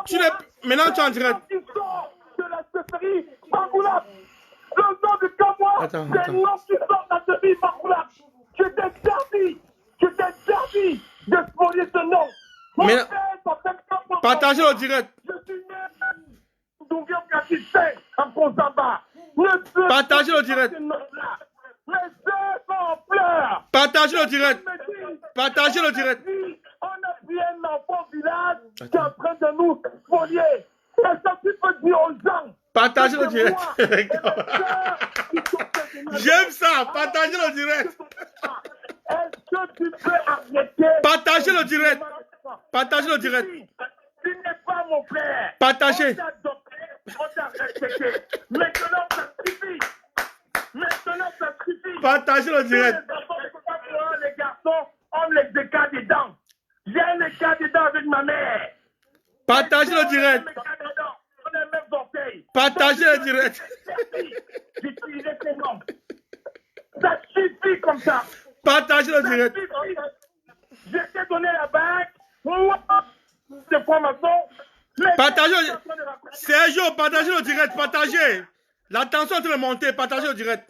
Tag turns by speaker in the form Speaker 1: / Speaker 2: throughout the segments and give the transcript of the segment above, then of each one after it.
Speaker 1: Tu n'es... Maintenant, tu es en direct.
Speaker 2: De la chefferie Bagoulap. Le nom de Kamoa, c'est le nom qui sort de la chefferie Bagoulap. Je t'ai servi de spolier ce nom.
Speaker 1: Mais... Partagez le direct.
Speaker 2: Je suis né d'Ouvion Kakistin en Konsamba.
Speaker 1: Partagez le direct.
Speaker 2: Mes soeurs sont en pleurs.
Speaker 1: Partagez le direct. Partagez le direct.
Speaker 2: On a pris un enfant au village qui est en train de nous spolier. Est-ce que tu peux dire aux gens?
Speaker 1: Partagez le direct. J'aime ça. Partagez le direct.
Speaker 2: Est-ce que tu peux arrêter?
Speaker 1: Partagez le direct. Partagez le direct.
Speaker 2: Tu n'es pas mon frère.
Speaker 1: Partagez.
Speaker 2: On t'a adopté, on t'a respecté. Maintenant, ça suffit. Maintenant, ça suffit.
Speaker 1: Partagez le direct.
Speaker 2: Les garçons ont les écarts des dents. J'ai un écart des dents avec ma mère.
Speaker 1: Partagez le direct.
Speaker 2: On a les mêmes orteils.
Speaker 1: Partagez le direct.
Speaker 2: J'utilisais ces noms. Ça suffit comme ça.
Speaker 1: Partagez le direct.
Speaker 2: Je t'ai donné la bague. De formation.
Speaker 1: Partagez le... Sergio, partagez le direct. Partagez. La tension est en train de monter. Partagez le direct.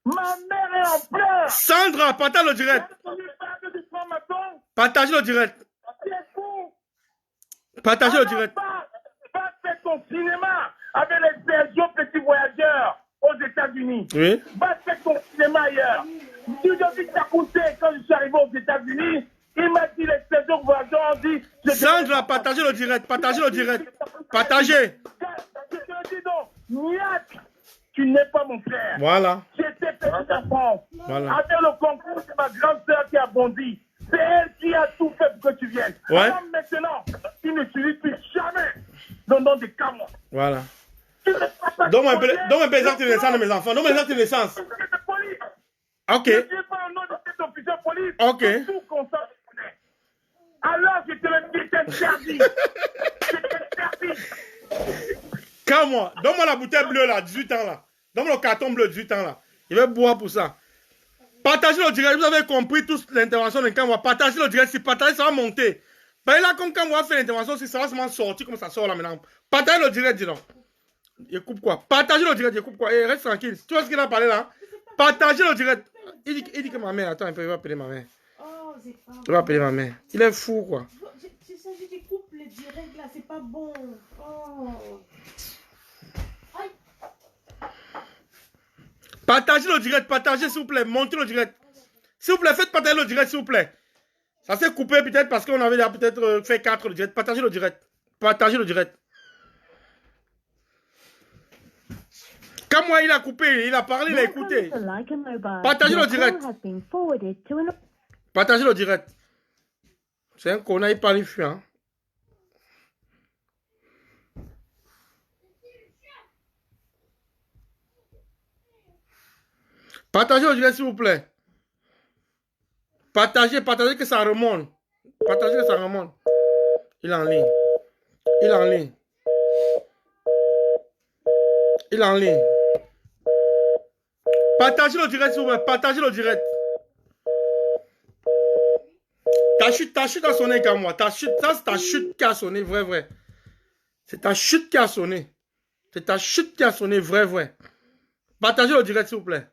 Speaker 2: Ma mère est en pleurs.
Speaker 1: Sandra, partagez le direct. Partagez le direct. Partagez le direct.
Speaker 2: Va faire ton cinéma avec les Sergio Petits Voyageurs aux États-Unis.
Speaker 1: Oui.
Speaker 2: Va faire ton cinéma ailleurs. Tu dois dire que ça coûtait quand je suis arrivé aux États-Unis. Il m'a dit les Sergio Voyageurs ont dit.
Speaker 1: Sandra, partagez le direct. Partagez le direct. Partagez.
Speaker 2: Je te dis donc, Niak, tu n'es pas mon frère.
Speaker 1: Voilà.
Speaker 2: J'étais petit enfant.
Speaker 1: Voilà.
Speaker 2: Avec le concours, c'est ma grande sœur qui a bondi. C'est elle qui a tout fait pour que tu viennes.
Speaker 1: Ouais.
Speaker 2: Alors maintenant, tu n'utilises plus jamais le nom de Cameroun.
Speaker 1: Voilà. Donne-moi un peu l'exemple de naissance de mes enfants. Donne-moi l'exemple de naissance. Ok.
Speaker 2: Je ne dis pas le nom de cet officier de police.
Speaker 1: Ok.
Speaker 2: Tout comme ça, je connais. Alors, je te le dis, je t'ai servi. Je t'ai servi.
Speaker 1: Calme-moi. Donne-moi la bouteille bleue là, 18 ans là. Donne-moi le carton bleu, 18 ans là. Je vais boire pour ça. Partagez le direct. Vous avez compris toute l'intervention de Kamwa. Partagez le direct. Si partagez, ça va monter. Ben là, comme Kamwa fait l'intervention, si ça va seulement sortir comme ça sort là maintenant. Partagez le direct, dis donc. Il coupe quoi? Partagez le direct, il coupe quoi? Reste tranquille. Tu vois ce qu'il a parlé là? Partagez le direct. Il dit que ma mère, attends un peu, il va appeler ma mère. Il va appeler ma mère. Il est fou quoi.
Speaker 3: C'est ça, je découpe le direct là, c'est pas bon. Oh.
Speaker 1: Partagez le direct, partagez s'il vous plaît, montez le direct. S'il vous plaît, faites partager le direct s'il vous plaît. Ça s'est coupé peut-être parce qu'on avait peut-être fait 4 le direct. Partagez le direct. Partagez le direct. Comme moi il a coupé, il a parlé, il a écouté. Partagez le direct. Partagez le direct. C'est un connard, il parle, il fuit. Hein. Partagez le direct s'il vous plaît. Partagez que ça remonte. Partagez que ça remonte. Il est en ligne. Il est en ligne. Il est en ligne. Partagez le direct s'il vous plaît. Partagez le direct. Ta chute a sonné comme moi. Ta chute, ça c'est ta chute qui a sonné, vrai. C'est ta chute qui a sonné. C'est ta chute qui a sonné, vrai. Partagez le direct s'il vous plaît.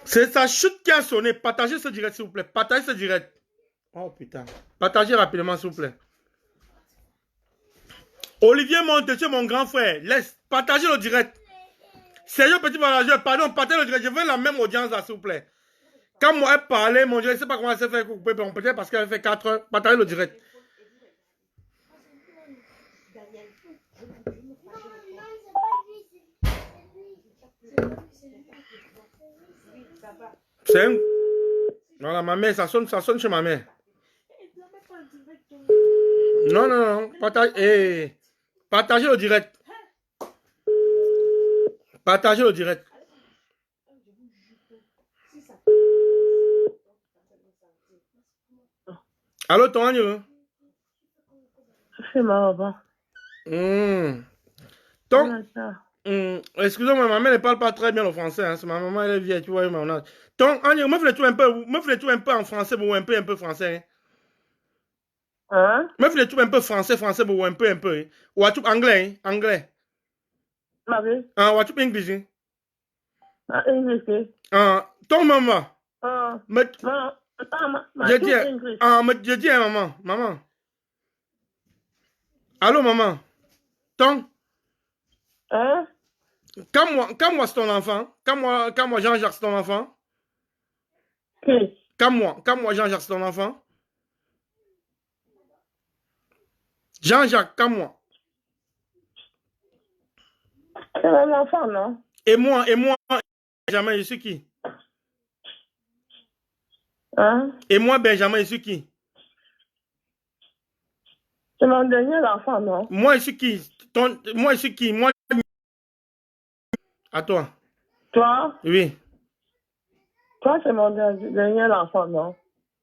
Speaker 1: C'est sa chute qui a sonné. Partagez ce direct, s'il vous plaît. Partagez ce direct. Oh putain. Partagez rapidement, s'il vous plaît. Olivier Monte, tu es mon grand frère. Laisse. Partagez le direct. Sérieux petit voyageur, pardon, partagez le direct. Je veux la même audience là, s'il vous plaît. Quand moi elle parlait, mon Dieu, je ne sais pas comment elle s'est fait couper. Peut-être parce qu'elle fait 4 heures. Partagez le direct. C'est un... Voilà, ma mère, ça sonne chez ma mère. Non. Partagez le direct. Partagez le direct. Allô, ton agneau?
Speaker 4: C'est ma maman.
Speaker 1: Excusez-moi, ma mère ne parle pas très bien le français. Hein. C'est ma maman, elle est vieille, tu vois. Donc, Agneau, me fais-le tout un peu en français ou un peu français. Hein.
Speaker 4: Hein?
Speaker 1: Mais il est un peu français, bon, un peu. Hein. Ou à tout anglais, hein, anglais.
Speaker 4: Marie?
Speaker 1: Ou à tout anglais.
Speaker 4: English.
Speaker 1: Ton maman.
Speaker 4: Je
Speaker 1: Je dis à maman, maman. Allô, maman. Ton.
Speaker 4: Hein?
Speaker 1: Quand moi, c'est ton enfant. Quand moi, Jean-Jacques, c'est ton enfant.
Speaker 4: Qui?
Speaker 1: Quand moi, Jean-Jacques, c'est ton enfant. Jean-Jacques, quand moi.
Speaker 4: C'est mon enfant, non?
Speaker 1: Et moi, Benjamin, je suis qui?
Speaker 4: Hein?
Speaker 1: Et moi, Benjamin, je suis qui?
Speaker 4: C'est mon dernier enfant, non?
Speaker 1: Moi, je suis qui? Moi, je suis qui? Moi, à toi.
Speaker 4: Toi?
Speaker 1: Oui.
Speaker 4: Toi, c'est mon dernier enfant, non?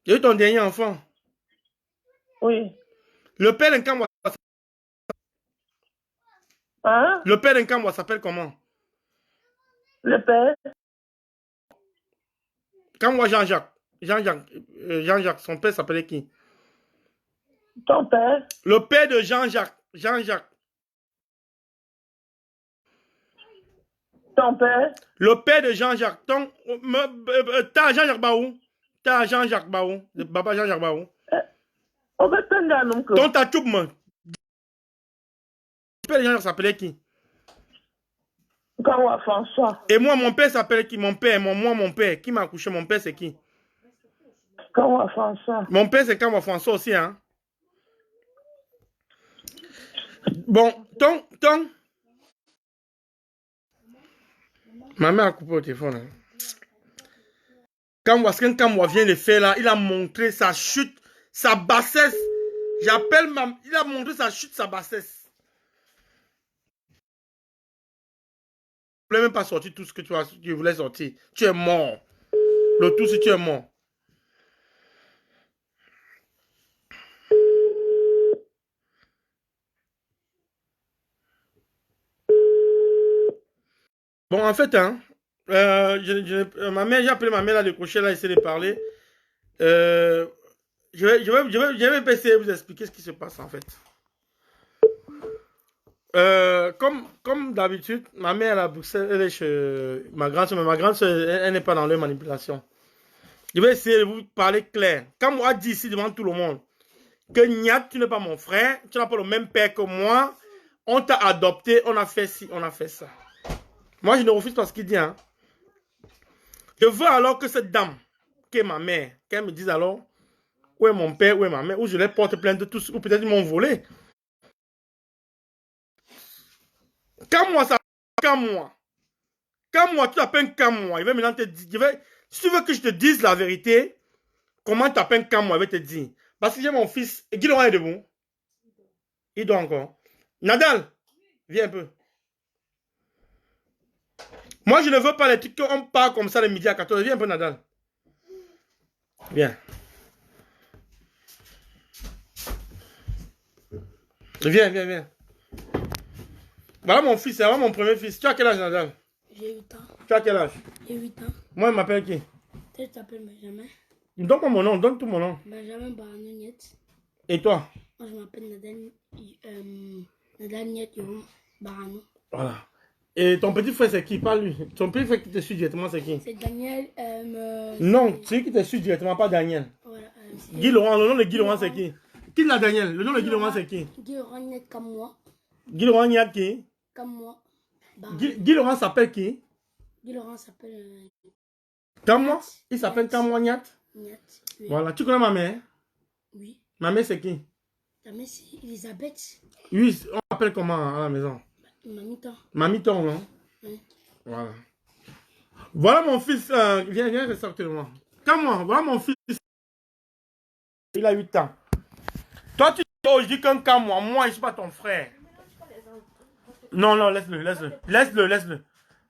Speaker 1: J'ai eu ton dernier enfant.
Speaker 4: Oui.
Speaker 1: Le père d'un Kamwa.
Speaker 4: Hein?
Speaker 1: Le père d'un Kamwa s'appelle comment?
Speaker 4: Le père?
Speaker 1: Kamwa Jean-Jacques. Jean-Jacques, son père s'appelait qui?
Speaker 4: Ton père?
Speaker 1: Le père de Jean-Jacques. Jean-Jacques.
Speaker 4: Ton père?
Speaker 1: Le père de Jean-Jacques. T'as Jean-Jacques Baou. T'as Jean-Jacques Baou. Papa Jean-Jacques Baou.
Speaker 4: On va te donner un nom que.
Speaker 1: Ton tatoubman. Le père de Jean-Jacques s'appelait qui?
Speaker 4: Quand François.
Speaker 1: Et moi, mon père s'appelait qui? Mon père, mon père. Qui m'a accouché? Mon père, c'est qui?
Speaker 4: Quand François.
Speaker 1: Mon père, c'est Kamwa François aussi, hein? Bon, ton. Ma mère a coupé au téléphone. Hein. Kamwa, ce qu'un Kamwa vient de faire là, il a montré sa chute, sa bassesse. Il a montré sa chute, sa bassesse. Tu ne voulais même pas sortir tout ce que tu voulais sortir. Tu es mort. Le tout, si tu es mort. Bon, en fait, hein, ma mère, j'ai appelé ma mère là, de coucher là, essayer de parler. Je vais essayer de vous expliquer ce qui se passe en fait. Comme d'habitude, ma mère à Bruxelles, elle est chez ma grande soeur, mais ma grande soeur, elle n'est pas dans leur manipulation. Je vais essayer de vous parler clair. Quand moi dit ici devant tout le monde que Niat, tu n'es pas mon frère, tu n'as pas le même père que moi, on t'a adopté, on a fait ci, on a fait ça. Moi, je ne refuse pas ce qu'il dit. Hein. Je veux alors que cette dame, qui est ma mère, qu'elle me dise alors où est mon père, où est ma mère, où je les porte plainte de tous, ou peut-être ils m'ont volé. Quand moi, ça quand moi, tu t'appelles quand moi, il va maintenant te dire, si tu veux que je te dise la vérité, comment tu t'appelles quand moi, il va te dire. Parce que j'ai mon fils, et Guy Laurent est debout. Il doit encore. Nadal, viens un peu. Moi, je ne veux pas les trucs qu'on parle comme ça le midi à 14h. Viens un peu, Nadal. Viens. Viens. Voilà mon fils, c'est vraiment mon premier fils. Tu as quel âge, Nadal?
Speaker 3: J'ai 8 ans.
Speaker 1: Tu as quel âge?
Speaker 3: J'ai 8 ans.
Speaker 1: Moi, il m'appelle qui?
Speaker 3: Tu t'appelles Benjamin?
Speaker 1: Donne-moi mon nom, donne tout mon nom.
Speaker 3: Benjamin Baranouniet.
Speaker 1: Et toi?
Speaker 3: Moi, je m'appelle Nadal Niet Barano.
Speaker 1: Voilà. Et ton petit frère, c'est qui? Pas lui. Ton petit frère qui te suit directement, c'est qui?
Speaker 3: C'est Daniel.
Speaker 1: Non, c'est lui qui te suit directement, pas Daniel.
Speaker 3: Voilà,
Speaker 1: Guy Laurent, le nom de Guy Laurent, c'est qui? Qui l'a Daniel? Le nom de Guy Laurent, c'est qui?
Speaker 3: Guy Laurent Niet comme moi.
Speaker 1: Guy Laurent, il y a qui?
Speaker 3: Comme moi.
Speaker 1: Guy Laurent s'appelle qui?
Speaker 3: Guy Laurent s'appelle.
Speaker 1: Comme moi? Il s'appelle comme moi, Niat?
Speaker 3: Niet. Oui.
Speaker 1: Voilà. Tu connais ma mère?
Speaker 3: Oui.
Speaker 1: Ma mère, c'est qui?
Speaker 3: Ta mère, c'est Elisabeth.
Speaker 1: Oui, on l'appelle comment à la maison?
Speaker 3: Mamie-ton.
Speaker 1: Mamie-ton, non?
Speaker 3: Oui.
Speaker 1: Voilà. Voilà mon fils. Viens, reste à côté de moi. Comme moi, voilà mon fils. Il a 8 ans. Toi, tu dis aujourd'hui qu'un cas, moi, je ne suis pas ton frère. Non, laisse-le.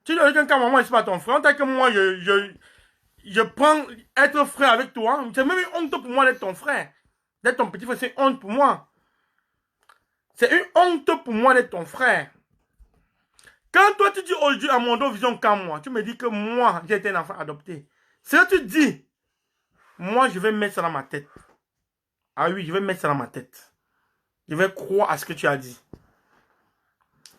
Speaker 1: Tu dis qu'un cas, moi, je ne suis pas ton frère. En tant que moi, je prends être frère avec toi. C'est même une honte pour moi d'être ton frère. D'être ton petit frère, c'est une honte pour moi. C'est une honte pour moi d'être ton frère. Quand toi tu dis aujourd'hui à mon dos vision comme moi, tu me dis que moi j'ai été un enfant adopté. C'est ce que tu dis. Moi je vais mettre ça dans ma tête. Ah oui, je vais mettre ça dans ma tête. Je vais croire à ce que tu as dit.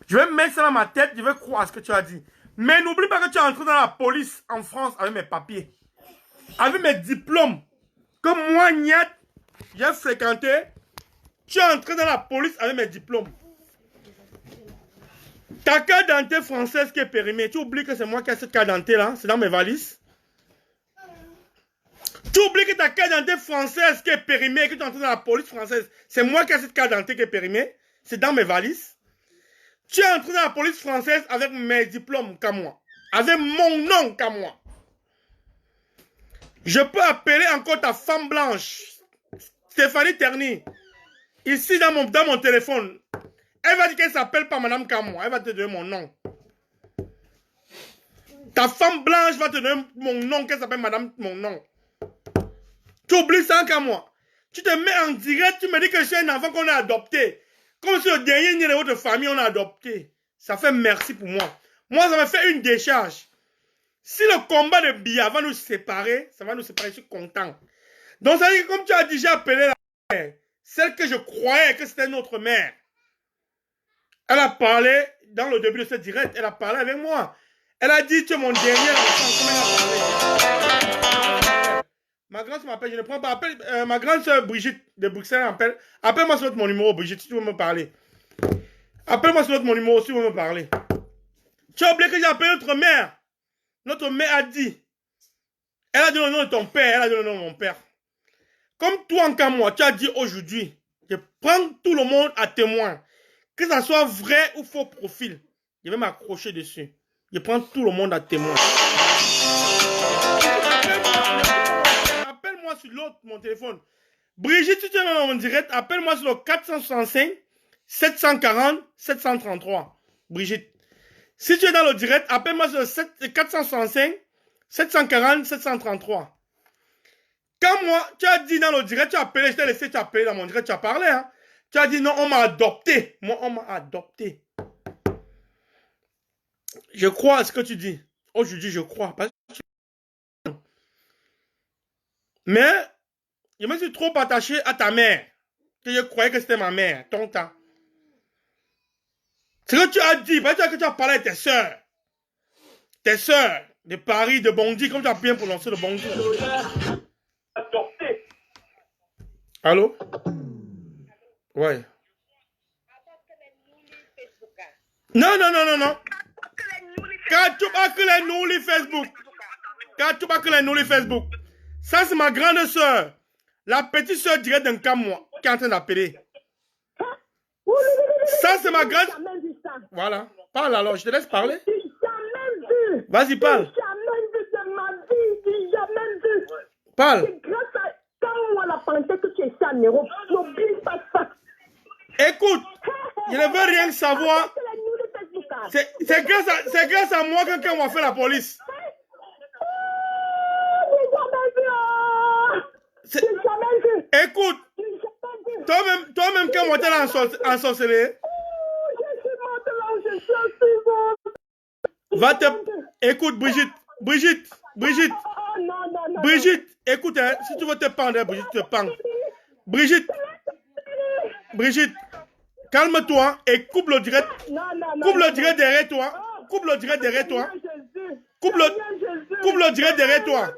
Speaker 1: Je vais mettre ça dans ma tête, je vais croire à ce que tu as dit. Mais n'oublie pas que tu es entré dans la police en France avec mes papiers. Avec mes diplômes. Que moi, Niat, j'ai fréquenté. Tu es entré dans la police avec mes diplômes. Ta carte d'identité française qui est périmée, tu oublies que c'est moi qui ai cette carte d'identité là, c'est dans mes valises. Tu oublies que ta carte d'identité française qui est périmée, que tu es entré dans la police française, c'est moi qui ai cette carte d'identité qui est périmée, c'est dans mes valises. Tu es entré dans la police française avec mes diplômes qu'à moi, avec mon nom qu'à moi. Je peux appeler encore ta femme blanche, Stéphanie Terny, ici dans mon téléphone. Elle va dire qu'elle ne s'appelle pas Madame Kamwa. Elle va te donner mon nom. Ta femme blanche va te donner mon nom, qu'elle s'appelle Madame mon nom. Tu oublies ça Kamwa. Tu te mets en direct, tu me dis que je suis un enfant qu'on a adopté. Comme si le dernier de votre famille on a adopté. Ça fait merci pour moi. Moi, ça me fait une décharge. Si le combat de Bia va nous séparer, ça va nous séparer, je suis content. Donc ça veut dire que comme tu as déjà appelé la mère, celle que je croyais que c'était notre mère. Elle a parlé, dans le début de ce direct, elle a parlé avec moi. Elle a dit, tu es mon dernier enfant. Ma grande soeur m'appelle, je ne prends pas. Ma grande soeur Brigitte de Bruxelles m'appelle. Appelle-moi sur mon numéro, Brigitte, si tu veux me parler. Appelle-moi sur mon numéro, si tu veux me parler. Tu as oublié que j'ai appelé notre mère. Notre mère a dit. Elle a donné le nom de ton père, elle a donné le nom de mon père. Comme toi, en cas moi, tu as dit aujourd'hui, je prends tout le monde à témoin. Que ça soit vrai ou faux profil, je vais m'accrocher dessus. Je prends tout le monde à témoin. Appelle-moi sur l'autre, mon téléphone. Brigitte, si tu es dans mon direct, appelle-moi sur le 465 740 733. Brigitte. Si tu es dans le direct, appelle-moi sur le 465 740 733. Quand moi, tu as dit dans le direct, tu as appelé, je t'ai laissé t'appeler dans mon direct, tu as parlé, hein. Tu as dit non, on m'a adopté. Moi, on m'a adopté. Je crois à ce que tu dis. Aujourd'hui, je crois. Mais, je me suis trop attaché à ta mère. Que je croyais que c'était ma mère, ton temps. Ce que tu as dit, parce que tu as parlé avec tes soeurs. Tes soeurs de Paris, de Bondy, comme tu as bien prononcé le Bondy. Allô? Ouais. Non, non, non, non, non. Quand tu vas que les noulis Facebook. Quand tu vas que les noulis Facebook. Ça, c'est ma grande soeur. La petite soeur directe d'un cas, moi, qui est en train d'appeler. Ça, c'est ma grande... Voilà. Parle alors, je te laisse parler. Vas-y, parle. Parle. Écoute, je ne veux rien savoir. C'est grâce à moi que quelqu'un m'a fait la police. Écoute, toi-même quand on t'a ensorcelé, va te... Écoute, Brigitte, écoute, hein, si tu veux te pendre, Brigitte, te pends. Brigitte, calme-toi et coupe le direct. Coupe le direct derrière toi. Coupe le direct derrière toi. Coupe le direct derrière toi.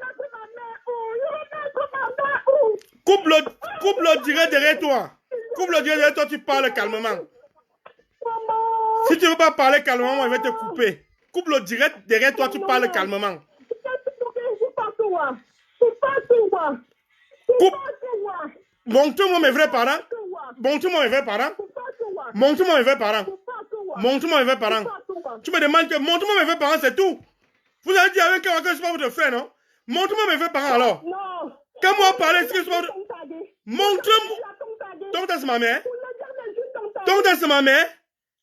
Speaker 1: Coupe le direct derrière toi. Coupe le direct derrière toi, tu parles calmement. Si tu ne veux pas parler calmement, je vais te couper. Coupe le direct derrière toi, tu parles calmement. Coupe. Montre-moi mes vrais parents. Montre-moi mes vrais parents. Montre-moi mes vrais parents. Montre-moi mes vrais parents. Tu me demandes que montre-moi mes vrais parents, c'est tout. Vous avez dit avec quelqu'un que je ne suis pas votre frère, non? Montre-moi mes vrais parents alors. Quand moi parler, est-ce que je suis pas votre... Montre-moi. Ton c'est ma mère. Ton c'est ma mère.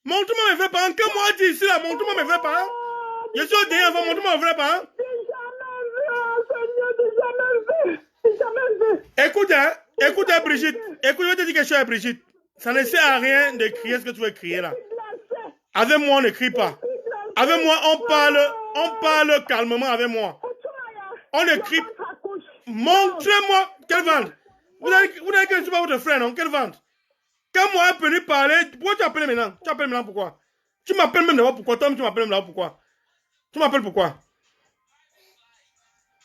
Speaker 1: Montre-moi mes vrais parents. Quand moi dis ici là, montre-moi mes vrais parents. Je suis au dernier enfant, montre-moi mes vrais parents. Écoute, Brigitte. Écoute, je vais te dire quelque chose, Brigitte. Ça ne sert à rien de crier ce que tu veux crier là. Avec moi, on ne crie pas. Avec moi, on parle calmement avec moi. On ne crie. Montre-moi. Quelle vente? Vous avez que je ne suis pas votre frère, non? Quelle vente? Quand moi est venu parler, pourquoi tu appelles maintenant? Tu appelles maintenant pourquoi? Tu m'appelles même d'abord pourquoi? Toi, tu m'appelles même d'abord pourquoi? Tu m'appelles pourquoi?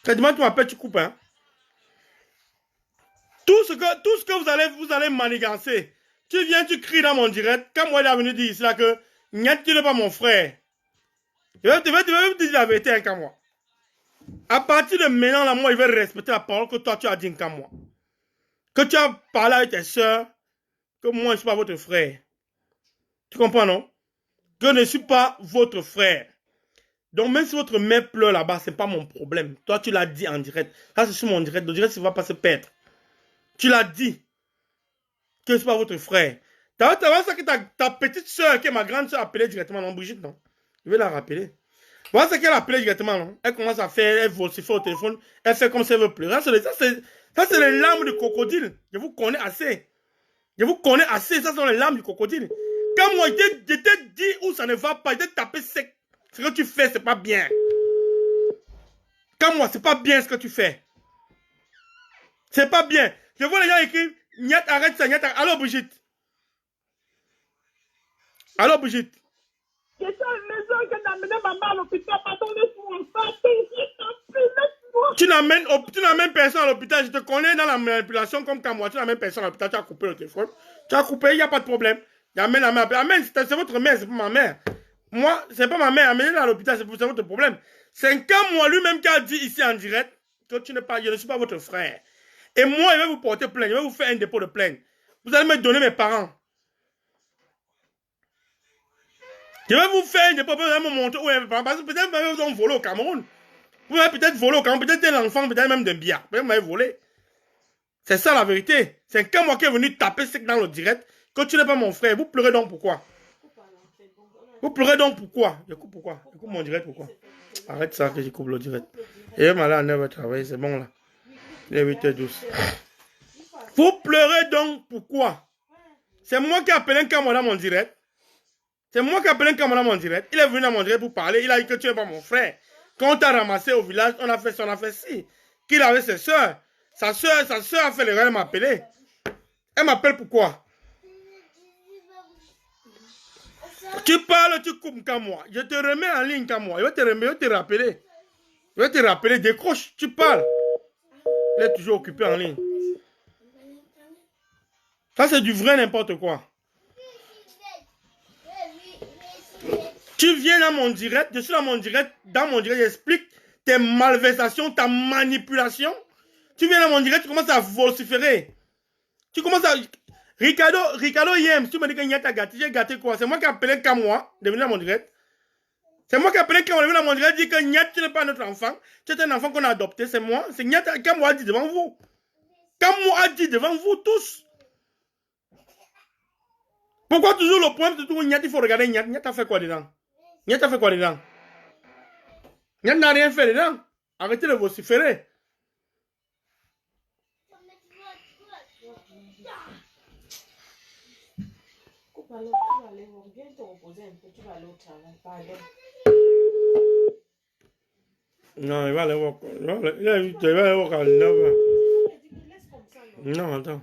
Speaker 1: Tu m'appelles, tu coupes, hein? Tout ce que vous allez manigancer. Tu viens, tu cries dans mon direct. Quand moi, il est venu dire ici là que Nyat, tu n'es pas mon frère. Je vais te dire la vérité, hein, moi. À partir de maintenant, là, moi, il va respecter la parole que toi, tu as dit, hein, moi. Que tu as parlé avec tes soeurs, que moi, je ne suis pas votre frère. Tu comprends, non? Que je ne suis pas votre frère. Donc, même si votre mère pleure là-bas, ce n'est pas mon problème. Toi, tu l'as dit en direct. Ça, c'est sur mon direct. Le direct, ça ne va pas se perdre. Tu l'as dit que ce n'est pas votre frère. Tu as vu ça que ta petite soeur, qui est ma grande soeur, appelée directement, non, Brigitte, non? Je vais la rappeler. Voilà ce qu'elle a appelé directement, non? Elle commence à faire, elle vocifère au téléphone, elle fait comme si elle veut pleurer. Ça, c'est les larmes du crocodile. Je vous connais assez. Je vous connais assez, ça sont les larmes du crocodile. Quand moi, je t'ai dit où ça ne va pas, je t'ai tapé sec. Ce que tu fais, c'est pas bien. Quand moi, c'est pas bien ce que tu fais. C'est pas bien. Je vois les gens écrire, Nyat, arrête ça, Nyat, allô Brigitte. Allô Brigitte.
Speaker 2: J'étais à la maison, j'ai amené maman à l'hôpital, pardon, laisse-moi en partir, laisse-moi.
Speaker 1: Tu n'amènes personne à l'hôpital, je te connais dans la manipulation comme quand moi, tu n'amènes personne à l'hôpital, tu as coupé le téléphone. Tu as coupé, il n'y a pas de problème. Amène la mère. Amène, c'est votre mère, c'est pas ma mère. Moi, c'est pas ma mère, amenez-la à l'hôpital, c'est votre problème. C'est quand moi lui-même qui a dit ici en direct que tu n'es pas, je ne suis pas votre frère. Et moi, je vais vous porter plainte, je vais vous faire un dépôt de plainte. Vous allez me donner mes parents. Je vais vous faire un dépôt, vous allez me montrer où est mes parents. Parce que peut-être que vous avez volé au Cameroun. Vous avez peut-être volé au Cameroun, peut-être un enfant, peut-être même d'un billard. Vous m'avez volé. C'est ça la vérité. C'est quand moi qui est venu taper sec dans le direct que tu n'es pas mon frère. Vous pleurez donc pourquoi? Vous pleurez donc pourquoi? Je coupe pourquoi? Je coupe mon direct pourquoi? Arrête ça que je coupe le direct. Et je vais m'aller à 9h travailler, c'est bon là. Il est 8h12. Vous pleurez donc pourquoi? C'est moi qui ai appelé un camarade dans mon direct. C'est moi qui ai appelé un camarade dans mon direct. Il est venu dans mon direct pour parler. Il a dit que tu n'es pas mon frère. Quand on t'a ramassé au village, on a fait ça, on a fait ci. Qu'il avait ses soeurs. Sa soeur a fait l'erreur de m'appeler. Elle m'appelle pourquoi? Tu parles, tu coupes comme moi. Je te remets en ligne comme moi. Je vais te rappeler. Je vais te rappeler, décroche, tu parles. Il est toujours occupé en ligne. Ça, c'est du vrai n'importe quoi. Tu viens dans mon direct, je suis dans mon direct, j'explique tes malversations, ta manipulation. Tu viens dans mon direct, tu commences à vociférer. Tu commences à... Ricardo Yem, tu me dis que Nyat a gâté, j'ai gâté quoi? C'est moi qui ai appelé Kamoa de venir dans mon direct. C'est moi qui ai appelé Kamoa de venir dans mon direct, dit que Nyat, tu n'es pas notre enfant. Tu es un enfant qu'on a adopté, c'est moi. C'est Nyat, Kamoa a dit devant vous. Kamoa a dit devant vous tous. Pourquoi toujours le problème de tout Nyat, il faut regarder Nyat? Nyat a fait quoi dedans? Nyat a fait quoi dedans? Nyat n'a rien fait dedans. Arrêtez de vociférer.
Speaker 3: Alors, tu vas aller, viens te reposer un peu, tu vas aller au travail, pardon.
Speaker 1: Non, il va aller voir. Il va aller voir à 9h.
Speaker 3: Laisse comme ça, non?
Speaker 1: Non, attends.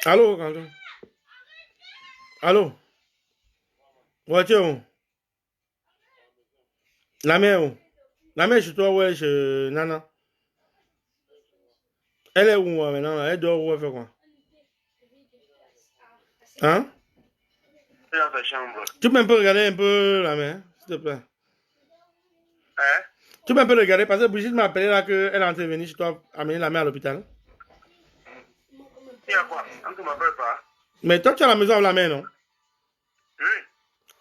Speaker 1: Allô, Quentin? Allô? Ouais, tu es où? La mère où? La mère chez toi, ouais, chez Nana. Elle est où maintenant? Elle dort où? Elle fait quoi? Hein?
Speaker 2: Elle est dans sa chambre.
Speaker 1: Tu peux un peu regarder un peu la mère, s'il te plaît?
Speaker 2: Hein?
Speaker 1: Tu peux un peu regarder parce que Brigitte m'a appelé là qu'elle est en train de venir chez toi amener la mère à l'hôpital.
Speaker 2: Il y a quoi? On ne m'appelle pas.
Speaker 1: Mais toi, tu es à la maison avec la mère, non?
Speaker 2: Oui.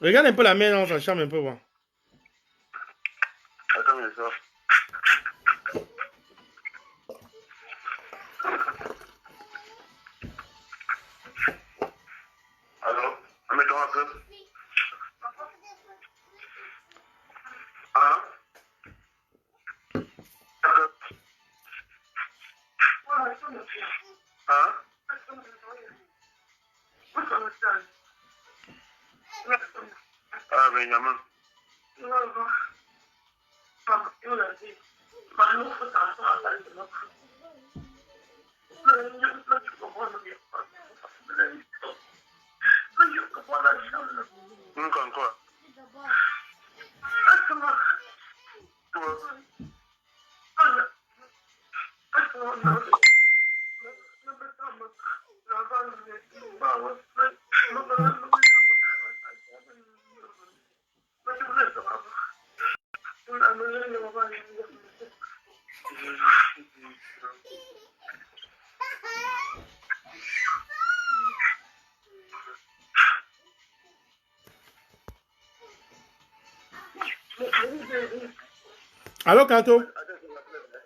Speaker 1: Regarde un peu la mère dans sa chambre, un peu voir.
Speaker 2: Attends, je sors. Allô? Mets-toi un peu. Hein? Hein? Ah, Benjamin.
Speaker 1: Allô, Kanto?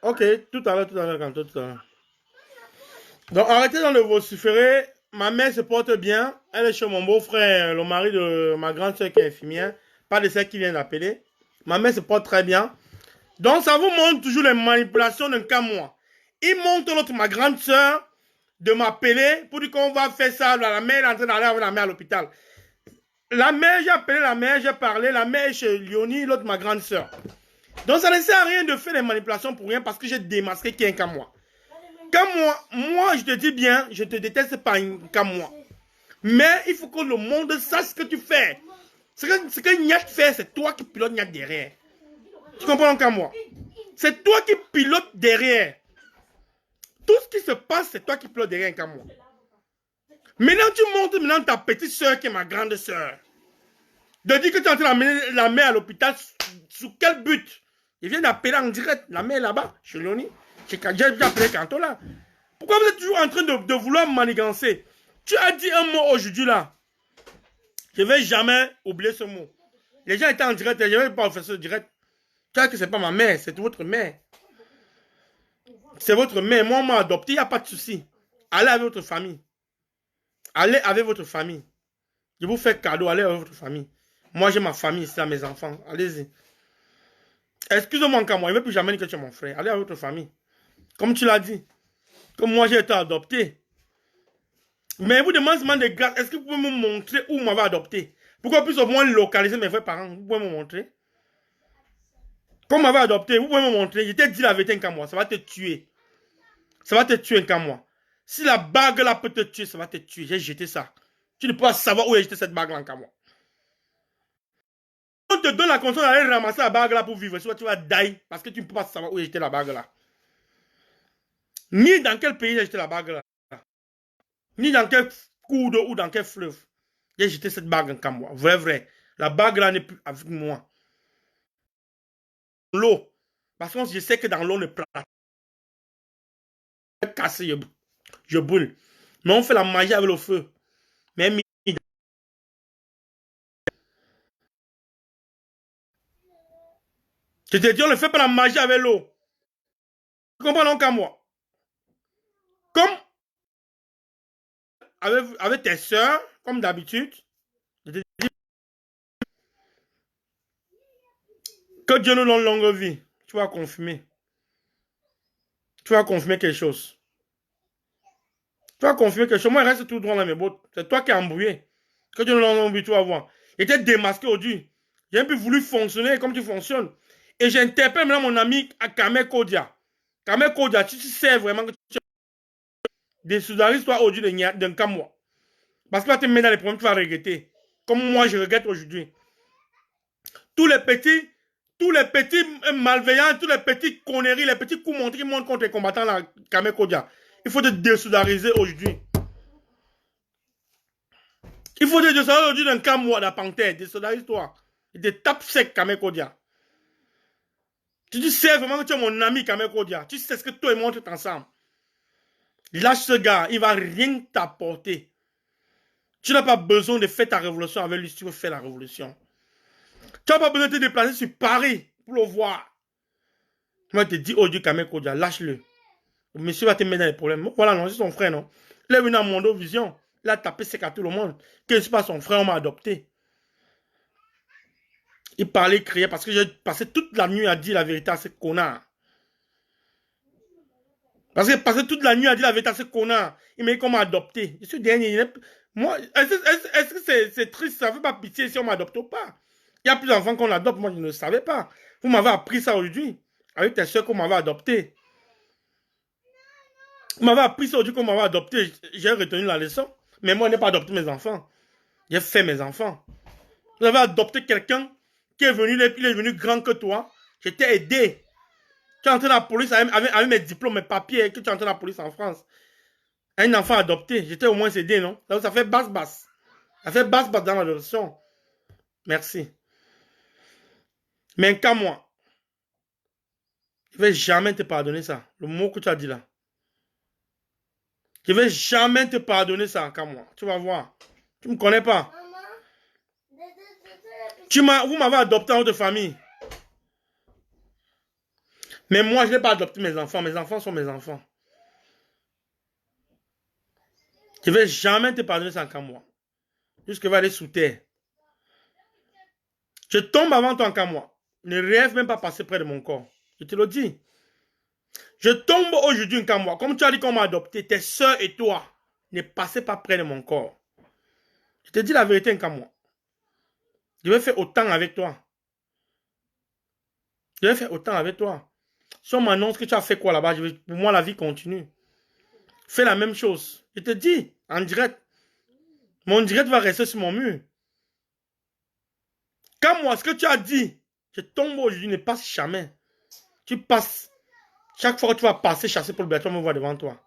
Speaker 1: Ok, tout à l'heure, Kanto, tout à l'heure. Donc, arrêtez de vociférer. Ma mère se porte bien. Elle est chez mon beau-frère, le mari de ma grande soeur qui est infirmière. Pas de celle qui vient d'appeler. Ma mère se porte très bien. Donc, ça vous montre toujours les manipulations d'un cas moi. Il montre l'autre, ma grande soeur, de m'appeler pour dire qu'on va faire ça. La mère est en train d'aller avec la mère à l'hôpital. La mère, j'ai appelé la mère, j'ai parlé. La mère est chez Léonie, l'autre, ma grande soeur. Donc, ça ne sert à rien de faire des manipulations pour rien parce que j'ai démasqué qui est un cas moi. Quand moi, je te dis bien, je te déteste pas comme moi. Mais il faut que le monde sache ce que tu fais. Ce que Niat fait, c'est toi qui pilotes Niat derrière. Tu comprends comme moi? C'est toi qui pilotes derrière. Tout ce qui se passe, c'est toi qui pilotes derrière comme moi. Maintenant, tu montres maintenant ta petite soeur qui est ma grande soeur. De dire que tu es en train d'amener la mère à l'hôpital, sous quel but? Il vient d'appeler en direct, la mère là-bas, chez Léonie. J'ai appelé Kanto là. Pourquoi vous êtes toujours en train de vouloir manigancer? Tu as dit un mot aujourd'hui là. Je ne vais jamais oublier ce mot. Les gens étaient en direct, je ne vais pas faire ce direct. Tu sais que ce n'est pas ma mère, c'est votre mère. C'est votre mère. Moi, on m'a adopté, il n'y a pas de souci. Allez avec votre famille. Allez avec votre famille. Je vous fais cadeau, allez avec votre famille. Moi, j'ai ma famille ici, mes enfants. Allez-y. Excusez-moi encore, moi, je ne veux plus jamais dire que tu es mon frère. Allez avec votre famille. Comme tu l'as dit. Comme moi, j'ai été adopté. Mais vous demandez de grâce, est-ce que vous pouvez me montrer où vous m'avez adopté? Pourquoi plus au moins localiser mes vrais parents? Vous pouvez me montrer? Comme vous m'avez adopté, vous pouvez me montrer? Je t'ai dit la vérité qu'à moi, ça va te tuer. Ça va te tuer qu'à moi. Si la bague là peut te tuer, ça va te tuer. J'ai jeté ça. Tu ne peux pas savoir où j'ai jeté cette bague là qu'à moi. On te donne la conscience d'aller ramasser la bague là pour vivre. Soit tu vas die parce que tu ne peux pas savoir où j'ai jeté la bague là. Ni dans quel pays j'ai jeté la bague là. Ni dans quel cours d'eau ou dans quel fleuve. J'ai jeté cette bague en moi. Vrai. La bague là n'est plus avec moi. L'eau. Parce que je sais que dans l'eau, ne plate. Cassé, je brûle. Mais on fait la magie avec le feu. Mais je te dis, on ne fait pas la magie avec l'eau. Tu comprends donc à moi? Comme avec tes soeurs, comme d'habitude, je te dis que Dieu nous donne longue vie. Tu vas confirmer. Tu vas confirmer quelque chose. Tu vas confirmer quelque chose. Moi, il reste tout droit dans mes bottes. C'est toi qui as embrouillé. Que Dieu nous donne longue vie, tu vas voir. J'étais démasqué aujourd'hui. J'ai un peu voulu fonctionner comme tu fonctionnes. Et j'interpelle maintenant mon ami Kame Kodia. Kame Kodia, tu sais vraiment que tu désolidarise toi aujourd'hui d'un cas moi. Parce que tu vas te mettre dans les problèmes, tu vas regretter. Comme moi, je regrette aujourd'hui. Tous les petits malveillants, tous les petits conneries, les petits coups montrés qui montrent contre les combattants, là, Kame Kodia. Il faut te désolidariser aujourd'hui. Il faut te désolidariser aujourd'hui d'un cas moi, la panthère. Désolidarise-toi. Il te tape sec, Kame Kodia. Tu sais vraiment que tu es mon ami, Kame Kodia. Tu sais ce que toi et moi on est ensemble. Lâche ce gars, il ne va rien t'apporter. Tu n'as pas besoin de faire ta révolution avec lui si tu veux faire la révolution. Tu n'as pas besoin de te déplacer sur Paris pour le voir. Moi, je te dis, oh Dieu, Kame Kodia, lâche-le. Le monsieur va te mettre dans les problèmes. Voilà, non, c'est son frère, non. Il est venu à Mondo Vision. Il a tapé sec à tout le monde. Que je ne suis pas son frère, on m'a adopté. Il parlait, il criait parce que j'ai passé toute la nuit à dire la vérité à ce connard. Parce que j'ai passé toute la nuit à dire la vérité à ce connard. Il m'a dit qu'on m'a adopté. Je suis dernier. Moi, est-ce que c'est triste? Ça ne fait pas pitié si on m'adopte ou pas? Il y a plus d'enfants qu'on adopte. Moi, je ne savais pas. Vous m'avez appris ça aujourd'hui. avec tes soeurs qu'on m'avait adopté. On m'avait appris ça aujourd'hui qu'on m'avait adopté. J'ai retenu la leçon. Mais moi, je n'ai pas adopté mes enfants. J'ai fait mes enfants. Vous avez adopté quelqu'un qui est venu, il est venu grand que toi. Je t'ai aidé. Tu es entré dans la police avec mes diplômes, mes papiers, que tu es entré dans la police en France. Un enfant adopté, j'étais au moins aidé, non? Donc ça fait basse-basse. Ça fait basse-basse dans l'adoption. Merci. Mais qu'à moi, je ne vais jamais te pardonner ça. Le mot que tu as dit là. Je ne vais jamais te pardonner ça, qu'à moi. Tu vas voir. Tu ne me connais pas. Vous m'avez adopté en votre famille. Mais moi, je n'ai pas adopté mes enfants. Mes enfants sont mes enfants. Je ne vais jamais te pardonner ça, qu'à moi. Jusqu'à va aller sous terre. Je tombe avant toi, qu'à moi. Ne rêve même pas passer près de mon corps. Je te le dis. Je tombe aujourd'hui, qu'à moi. Comme tu as dit qu'on m'a adopté, tes soeurs et toi, ne passez pas près de mon corps. Je te dis la vérité, qu'à moi. Je vais faire autant avec toi. Je vais faire autant avec toi. Si on m'annonce que tu as fait quoi là-bas, pour moi, la vie continue. Fais la même chose. Je te dis, en direct. Mon direct va rester sur mon mur. Quand moi, ce que tu as dit, je tombe aujourd'hui, ne passe jamais. Tu passes. Chaque fois que tu vas passer, chasser pour le béton, me voir devant toi.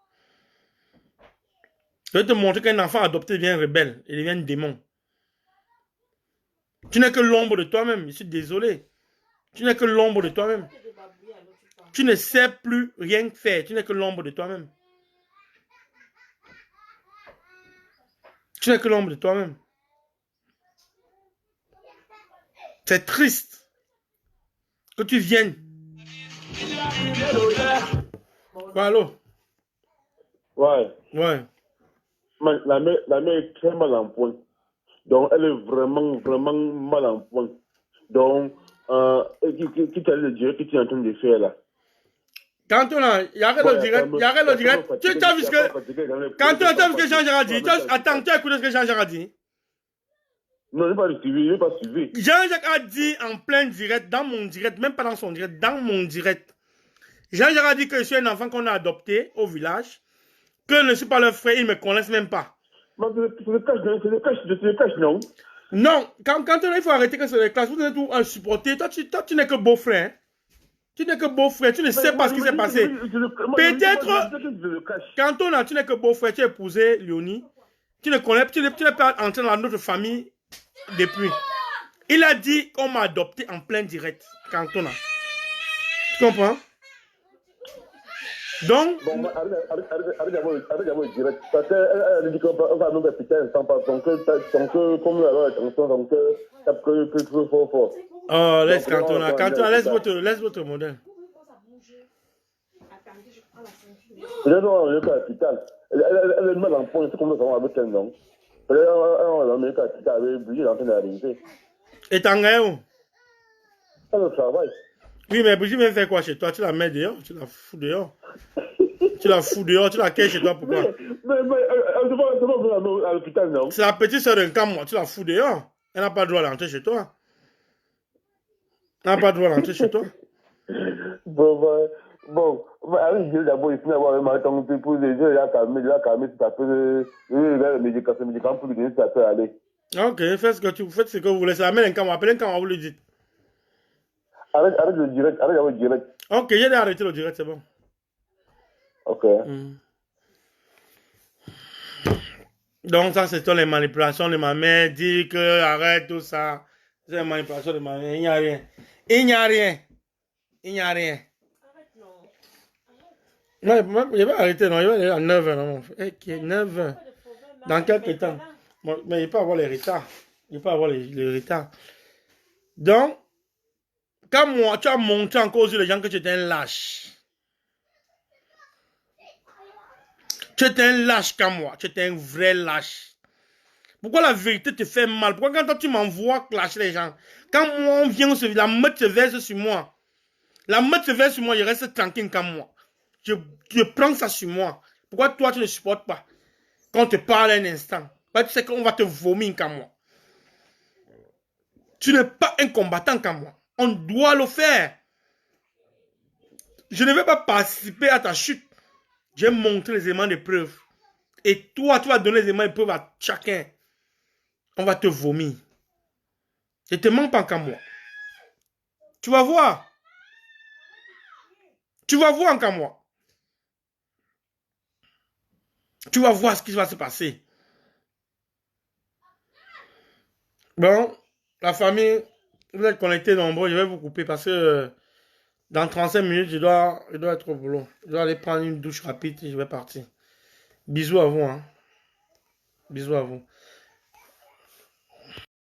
Speaker 1: Je vais te montrer qu'un enfant adopté devient rebelle. Il devient un démon. Tu n'es que l'ombre de toi-même. Je suis désolé. Tu n'es que l'ombre de toi-même. Tu ne sais plus rien faire. Tu n'es que l'ombre de toi-même. Tu n'es que l'ombre de toi-même. C'est triste que tu viennes. Ouais, allô?
Speaker 5: Ouais.
Speaker 1: Ouais.
Speaker 5: La mère est très mal en point. Donc, elle est vraiment, vraiment mal en point. Donc, qui t'a le direct que tu es en train de faire là?
Speaker 1: Quand on a, il y a le direct, il y a le direct. Tu as vu ce que, quand tu as vu ce que Jean-Jacques a dit, attends, tu as écouté ce que Jean-Jacques a dit?
Speaker 5: Non, je n'ai pas suivi.
Speaker 1: Jean-Jacques a dit en plein direct, dans mon direct, même pas dans son direct, dans mon direct. Jean-Jacques a dit que je suis un enfant qu'on a adopté au village, que je ne suis pas leur frère, ils ne me connaissent même pas.
Speaker 5: Mais c'est le cache, non?
Speaker 1: Non, quand il faut arrêter que c'est les classes, vous êtes tout un supporter. Toi, tu n'es que beau-frère. Tu n'es que beau-frère, tu ne sais pas ce qui s'est passé. Peut-être, quand on a, tu n'es que beau-frère, tu as épousé Léonie. Tu ne connais, tu n'es pas entré dans notre famille depuis. Il a dit qu'on m'a adopté en plein direct, quand on a. Tu comprends? Donc,
Speaker 5: bon, arrête d'avoir direct. Parce qu'elle dit qu'on va nous répéter un temps, donc comme la loi est en son, donc que fort.
Speaker 1: Oh, laisse Cantona, laisse votre modèle.
Speaker 5: Elle est mal en point, c'est comme nous avons avec elle, non? Elle est en Amérique, elle avait oublié l'entrée d'arriver.
Speaker 1: Et t'en es où?
Speaker 5: Elle au travail.
Speaker 1: Oui, mais Brigitte vient faire quoi chez toi? Tu la mets dehors? Tu la fous dehors? Tu la fous dehors? Tu la caches chez toi? Pourquoi?
Speaker 5: Mais elle ne va pas à l'hôpital, non?
Speaker 1: C'est la petite soeur d'un camp, moi. Tu la fous dehors? Elle n'a pas le droit d'entrer chez toi. Elle n'a pas le droit d'entrer chez toi.
Speaker 5: Bon, allez, je vais d'abord essayer d'avoir un matin pour les gens, il a calmé, ça peut le médicament pour lui donner, ça peut aller.
Speaker 1: Ok, faites ce que vous voulez. C'est la même camp, appelez un camp, vous lui dites.
Speaker 5: Arrête le direct, arrête d'avoir le direct.
Speaker 1: Ok, j'ai arrêté le direct, c'est bon.
Speaker 5: Ok.
Speaker 1: Donc, ça, c'est les manipulations de ma mère. Dit que arrête tout ça. C'est les manipulations de ma mère. Il n'y a rien. Il n'y a rien. Il n'y a rien. Non, je vais arrêter, non. Je vais aller à 9h, non. Ok, 9h. Dans quelques temps. Mais il peut avoir les retards. Il peut avoir les retards. Donc, quand moi, tu as montré en cause les gens que tu étais un lâche. Tu étais un lâche comme moi. Tu étais un vrai lâche. Pourquoi la vérité te fait mal? Pourquoi quand toi tu m'envoies clasher les gens? Quand moi on vient, la meute se verse sur moi. La meute se verse sur moi, je reste tranquille comme moi. Je prends ça sur moi. Pourquoi toi tu ne supportes pas? Quand on te parle un instant. Tu sais qu'on va te vomir comme moi. Tu n'es pas un combattant comme moi. On doit le faire. Je ne vais pas participer à ta chute. J'ai montré les éléments de preuve. Et toi, tu vas donner les éléments de preuve à chacun. On va te vomir. Je ne te mens pas qu'à moi. Tu vas voir. Tu vas voir qu'à moi. Tu vas voir ce qui va se passer. Bon, la famille, vous êtes connectés nombreux. Je vais vous couper parce que dans 35 minutes, je dois être au boulot. Je dois aller prendre une douche rapide et je vais partir. Bisous à vous. Hein. Bisous à vous.